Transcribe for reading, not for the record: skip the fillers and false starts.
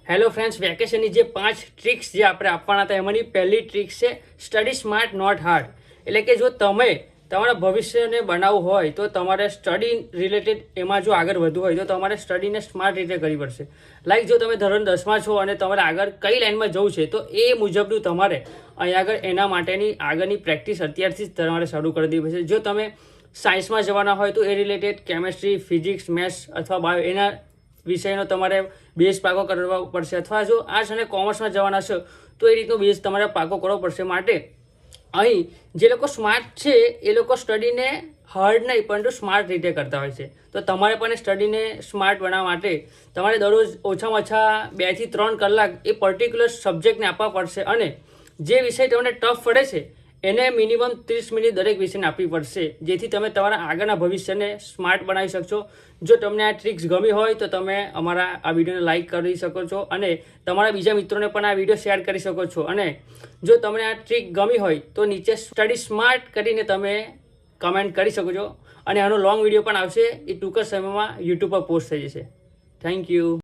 Hello friends, વેકેશનની જે 5 tricks જે આપણે આપવાના હતા એમાંની પહેલી ટ્રિક છે સ્ટડી સ્માર્ટ નોટ હાર્ડ. એટલે કે જો તમે તમારા ભવિષ્યને બનાવવું હોય તો તમારે સ્ટડી રિલેટેડ એમાં જો આગળ વધવું હોય તો તમારે સ્ટડીને સ્માર્ટ રીતે કરવી પડશે. લાઈક જો તમે ધોરણ 10માં છો અને તમારે આગળ કઈ લાઈનમાં જવું છે તો એ મુજબનું તમારે અહીં આગળ એના માટેની આગળની પ્રેક્ટિસ અત્યારથી જ તમારે શરૂ કરી દેવી પડશે. જો તમે સાયન્સમાં જવાના હોય તો એ રિલેટેડ કેમેસ્ટ્રી, ફિઝિક્સ, મેથ્સ અથવા બાયો એના વિષયનો તમારે બેઝ પાકો કરવા પડશે. અથવા જો આર્ટ્સ અને કોમર્સમાં જવાના છો તો એ રીતનો બેઝ તમારે પાકો કરવો પડશે. માટે અહીં જે લોકો સ્માર્ટ છે એ લોકો સ્ટડીને હાર્ડ નહીં પરંતુ સ્માર્ટ રીતે કરતા હોય છે. તો તમારે પણ સ્ટડીને સ્માર્ટ બનાવવા માટે તમારે દરરોજ ઓછામાં ઓછા 2 થી 3 કલાક એ પર્ટિક્યુલર સબ્જેક્ટને આપવા પડશે. અને જે વિષય તમને ટફ પડે છે એને મિનિમમ 30 મિનિટ દરેક વિષયને આપવી પડશે, જેથી તમે તમારા આગળના ભવિષ્યને સ્માર્ટ બનાવી શકશો. જો તમને આ ટ્રિક્સ ગમી હોય તો તમે અમારા આ વિડીયોને લાઇક કરી શકો છો અને તમારા બીજા મિત્રોને પણ આ વિડીયો શેર કરી શકો છો. અને જો તમને આ ટ્રિક ગમી હોય તો નીચે સ્ટડી સ્માર્ટ કરીને તમે કમેન્ટ કરી શકો છો. અને આનો લોંગ વિડીયો પણ આવશે, એ ટૂંક જ સમયમાં યુટ્યુબ પર પોસ્ટ થઈ જશે. Thank you.